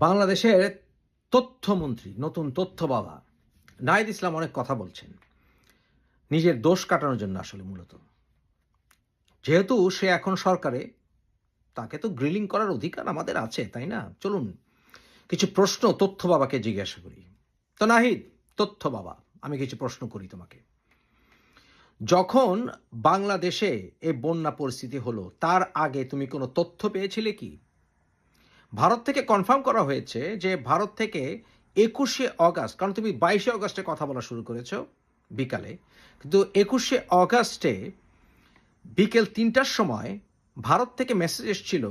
বাংলাদেশের তথ্যমন্ত্রী, নতুন তথ্য বাবা নাহিদ ইসলাম অনেক কথা বলছেন নিজের দোষ কাটানোর জন্য। আসলে মূলত যেহেতু সে এখন সরকারে, তাকে তো গ্রিলিং করার অধিকার আমাদের আছে, তাই না? চলুন কিছু প্রশ্ন তথ্য বাবাকে জিজ্ঞাসা করি। তো নাহিদ তথ্য বাবা, আমি কিছু প্রশ্ন করি তোমাকে। যখন বাংলাদেশে এই বন্যা পরিস্থিতি হলো, তার আগে তুমি কোনো তথ্য পেয়েছিলে কি? ভারত থেকে কনফার্ম করা হয়েছে যে ভারত থেকে ২১শে অগাস্ট, কারণ তুমি ২২শে অগাস্টে কথা বলা শুরু করেছো বিকালে, কিন্তু ২১শে অগাস্টে বিকেল ৩টার সময় ভারত থেকে মেসেজ এসেছিল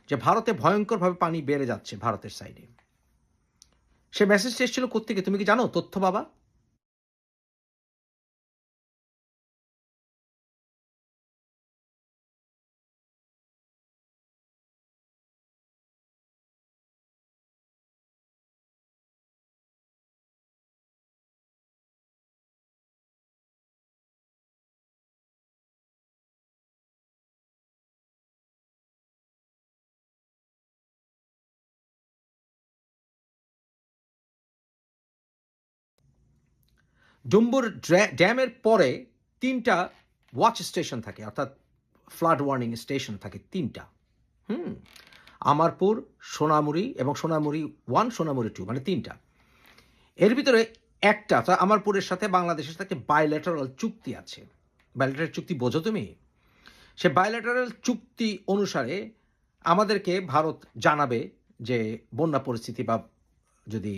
যে ভারতে ভয়ঙ্করভাবে পানি বেড়ে যাচ্ছে ভারতের সাইডে। সে মেসেজটা এসেছিল কোত্থেকে তুমি কি জানো তথ্য বাবা? ডুম্বুর ড্যামের পরে ৩টা ওয়াচ স্টেশন থাকে, অর্থাৎ ফ্লাড ওয়ার্নিং স্টেশন থাকে ৩টা। হুম, আমারপুর, সোনামুড়ি এবং সোনামুড়ি 1, সোনামুড়ি 2, মানে ৩টা। এর ভিতরে একটা, অর্থাৎ আমারপুরের সাথে বাংলাদেশের সাথে বায়োলেটারাল চুক্তি আছে। বায়োলেটারাল চুক্তি বোঝো তুমি? সে বায়োলেটারাল চুক্তি অনুসারে আমাদেরকে ভারত জানাবে যে বন্যা পরিস্থিতি বা যদি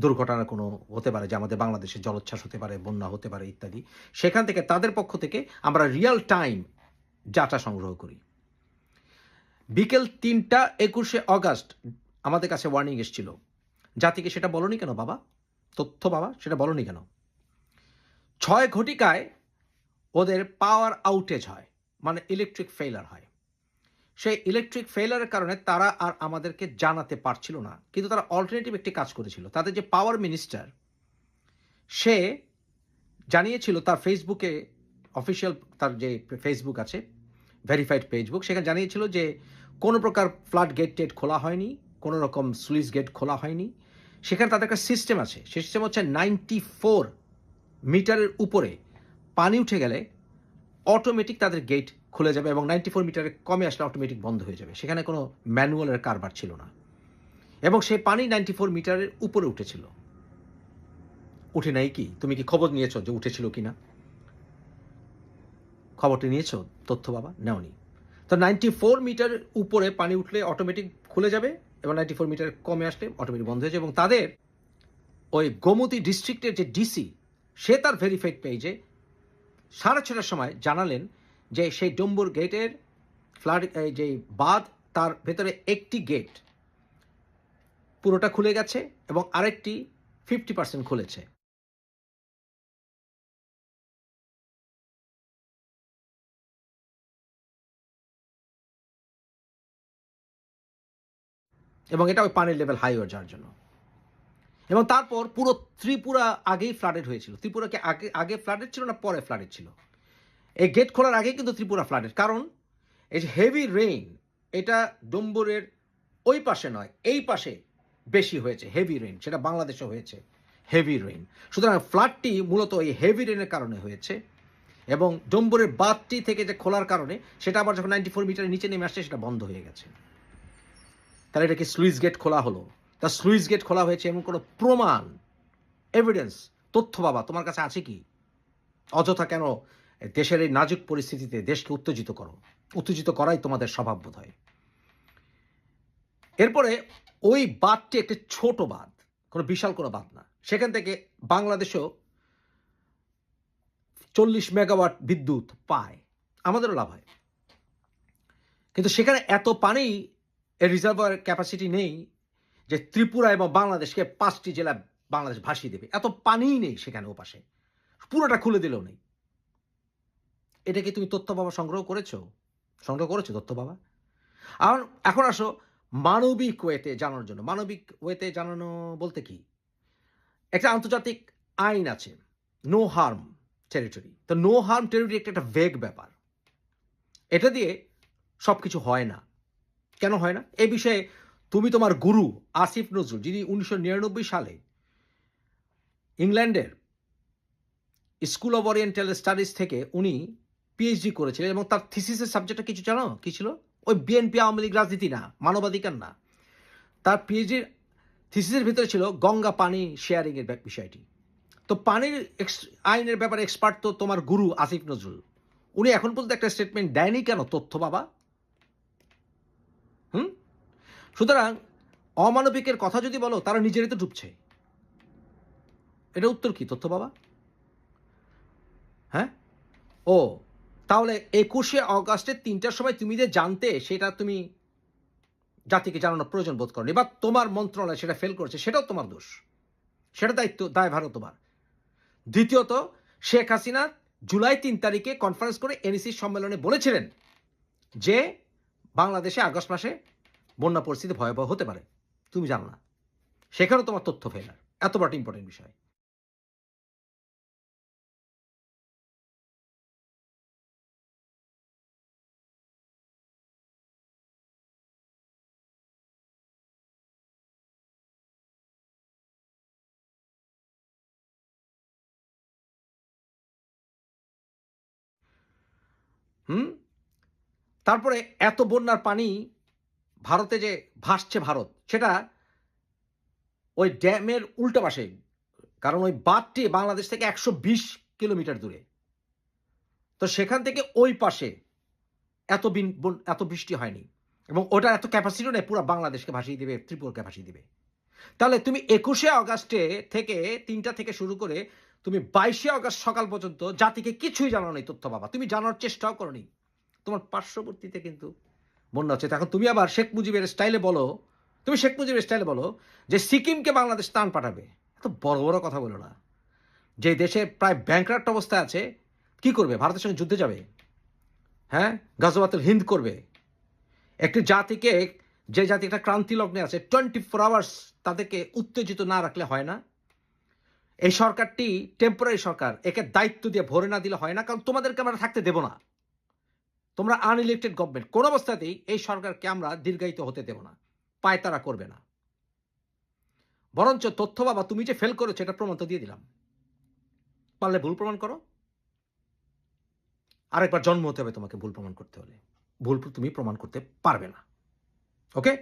দুর্ঘটনা কোনো হতে পারে, যে আমাদের বাংলাদেশে জলোচ্ছ্বাস হতে পারে, বন্যা হতে পারে ইত্যাদি, সেখান থেকে তাদের পক্ষ থেকে আমরা রিয়েল টাইম ডাটা সংগ্রহ করি। বিকেল ৩টা ২১শে অগাস্ট আমাদের কাছে ওয়ার্নিং এসেছিল। জাতিকে সেটা বলনি কেন বাবা? তথ্য বাবা, সেটা বলনি কেন? ৬ ঘটিকায় ওদের পাওয়ার আউটেজ হয়, মানে ইলেকট্রিক ফেইলার হয়। সেই ইলেকট্রিক ফেইলারের কারণে তারা আর আমাদেরকে জানাতে পারছিল না, কিন্তু তারা অল্টারনেটিভ একটি কাজ করেছিল। তাদের যে পাওয়ার মিনিস্টার, সে জানিয়েছিল তার ফেসবুকে, অফিসিয়াল তার যে ফেসবুক আছে, ভেরিফাইড ফেসবুক, সেখানে জানিয়েছিল যে কোনো প্রকার ফ্লাড গেট টেট খোলা হয়নি, কোনো রকম স্লুইস গেট খোলা হয়নি। সেখানে তাদের একটা সিস্টেম আছে, সেই সিস্টেম হচ্ছে 94 মিটারের উপরে পানি উঠে গেলে অটোমেটিক তাদের গেট খুলে যাবে এবং 94 মিটারে কমে আসলে অটোমেটিক বন্ধ হয়ে যাবে। সেখানে কোনো ম্যানুয়ালের কারবার ছিল না, এবং সেই পানি 94 মিটারের উপরে উঠেছিল। উঠে নাই কি? তুমি কি খবর নিয়েছো যে উঠেছিল কিনা? খবরটি নিয়েছো তথ্য বাবা? নেওনি। তো 94 মিটারের উপরে পানি উঠলে অটোমেটিক খুলে যাবে এবং 94 মিটার কমে আসলে অটোমেটিক বন্ধ হয়ে যাবে। এবং তাদের ওই গোমতী ডিস্ট্রিক্টের যে ডিসি, সে তার ভেরিফাইড পেজে 6:30টার সময় জানালেন যে সেই ডম্বুর গেটের ফ্লাড, যে বাঁধ, তার ভেতরে একটি গেট পুরোটা খুলে গেছে এবং আরেকটি 50% খুলেছে। এবং এটা ওই পানির লেভেল হাই হয়ে যাওয়ার জন্য। এবং তারপর পুরো ত্রিপুরা আগেই ফ্লাডেড হয়েছিল। ত্রিপুরাকে আগে আগে ফ্লাডেড ছিল না পরে ফ্লাডেড ছিল? এই গেট খোলার আগেই কিন্তু ত্রিপুরা ফ্লাডেড। কারণ এই যে হেভি রেইন, এটা ডম্বুরের ওই পাশে নয়, এই পাশে বেশি হয়েছে হেভি রেইন, সেটা বাংলাদেশে হয়েছে হেভি রেইন। সুতরাং ফ্লাডটি মূলত এই হেভি রেইনের কারণে হয়েছে, এবং ডম্বুরের বাঁধটি থেকে যে খোলার কারণে সেটা আবার যখন 94 মিটারের নিচে নেমে আসছে সেটা বন্ধ হয়ে গেছে। তাহলে এটা কি স্লুইস গেট খোলা হলো? তা স্লুইস গেট খোলা হয়েছে এমন কোনো প্রমাণ, এভিডেন্স, তথ্য বাবা তোমার কাছে আছে কি? অযথা কেন দেশের এই নাজুক পরিস্থিতিতে দেশকে উত্তেজিত করো? উত্তেজিত করাই তোমাদের স্বভাব বোধ হয়। এরপরে ওই বাঁধটি একটি ছোট বাঁধ, কোনো বিশাল কোনো বাঁধ না। সেখান থেকে বাংলাদেশও 40 মেগাওয়াট বিদ্যুৎ পায়, আমাদেরও লাভ হয়। কিন্তু সেখানে এত পানি, এর রিজার্ভার ক্যাপাসিটি নেই যে ত্রিপুরা এবং বাংলাদেশকে 5টি জেলা বাংলাদেশ ভাসিয়ে দেবে। এত পানিই নেই সেখানে, ও পাশে পুরোটা খুলে দিলেও নেই। এটা কি তুমি তথ্য বাবা সংগ্রহ করেছো? সংগ্রহ করেছো তথ্য বাবা? আর এখন আসো মানবিক ওয়েতে জানানোর জন্য। মানবিক ওয়েতে জানানো বলতে কি? একটা আন্তর্জাতিক আইন আছে, নো হার্ম টেরিটরি। তো নো হার্ম টেরিটরি একটা ভেগ ব্যাপার। এটা দিয়ে সব কিছু হয় না। কেন হয় না? এ বিষয়ে তুমি তোমার গুরু আসিফ নজরুল, যিনি 1999 সালে ইংল্যান্ডের স্কুল অব ওরিয়েন্টাল স্টাডিজ থেকে উনি পিএইচডি করেছিলেন এবং তার থিসিসের সাবজেক্টটা কিছু জানো কি ছিল? ওই বিএনপি আওয়ামী লীগ রাজনীতি না, মানবাধিকার না। তার পিএইচডির থিসিসের ভিতরে ছিল গঙ্গা পানি শেয়ারিং এর বিষয়টি। তো পানির আইনের ব্যাপারে এক্সপার্ট তো তোমার গুরু আসিফ নজরুল। উনি এখন পর্যন্ত একটা স্টেটমেন্ট দেয়নি কেন? তথ্য বাবা। সুতরাং অমানবিকের কথা যদি বলো, তারা নিজেরাই তো ডুবছে। এটা উত্তর কি তথ্য বাবা? হ্যাঁ, ও তাহলে 21শে অগাস্টের 3টার সময় তুমি যে জানতে, সেটা তুমি জাতিকে জানানোর প্রয়োজন বোধ করনি, বা তোমার মন্ত্রণালয় সেটা ফেল করেছে, সেটাও তোমার দোষ, সেটা দায়ভারও তোমার। দ্বিতীয়ত, শেখ হাসিনা জুলাই 3 তারিখে কনফারেন্স করে এনইসি সম্মেলনে বলেছিলেন যে বাংলাদেশে আগস্ট মাসে বন্যা পরিস্থিতি ভয়াবহ হতে পারে, তুমি জানো না, সেখানেও তোমার তথ্য ফেলার। এত বড় ইম্পর্টেন্ট বিষয়। তারপরে এত বন্যার পানি ভারতে যে ভাসছে, ভারত সেটা ওই ড্যামের উল্টা পাশে, কারণ ওই বাঁধটি বাংলাদেশ থেকে 120 কিলোমিটার দূরে। তো সেখান থেকে ওই পাশে এত বৃষ্টি হয়নি, এবং ওটা এত ক্যাপাসিটিও নেই পুরো বাংলাদেশকে ভাসিয়ে দেবে, ত্রিপুরাকে ভাসিয়ে দেবে। তাহলে তুমি 21শে অগাস্টে থেকে 3টা থেকে শুরু করে তুমি 22শে অগাস্ট সকাল পর্যন্ত জাতিকে কিছুই জানানো নেই তথ্য বাবা। তুমি জানার চেষ্টাও করনি। তোমার পার্শ্ববর্তীতে কিন্তু বন্যা হচ্ছে। এখন তুমি আবার শেখ মুজিবের স্টাইলে বলো, যে সিকিমকে বাংলাদেশ ত্রাণ পাঠাবে। এত বড় বড় কথা বলো না। যে দেশে প্রায় ব্যাংক্রাফ্ট অবস্থায় আছে, কি করবে? ভারতের সঙ্গে যুদ্ধে যাবে? হ্যাঁ, গাজওয়াতুল হিন্দ করবে? একটি জাতিকে, যে জাতি একটা ক্রান্তি লগ্নে আছে, 24 আওয়ার্স তাদেরকে উত্তেজিত না রাখলে হয় না। এই সরকারটি টেম্পোরারি সরকার, একে দায়িত্ব দিয়ে ভরে না দিলে হয় না, কারণ তোমাদেরকে আমরা থাকতে দেব না। তোমরা আনইলেক্টেড গভর্নমেন্ট, কোন অবস্থাতেই এই সরকারকে আমরা দীর্ঘায়িত হতে দেব না, পায়তারা করবে না। বরঞ্চ তথ্য বাবা, তুমি যে ফেল করেছো এটা প্রমাণ তো দিয়ে দিলাম। পারলে ভুল প্রমাণ করো। আরেকবার জন্ম হতে হবে তোমাকে ভুল প্রমাণ করতে হলে। ভুল তুমি প্রমাণ করতে পারবে না। ওকে?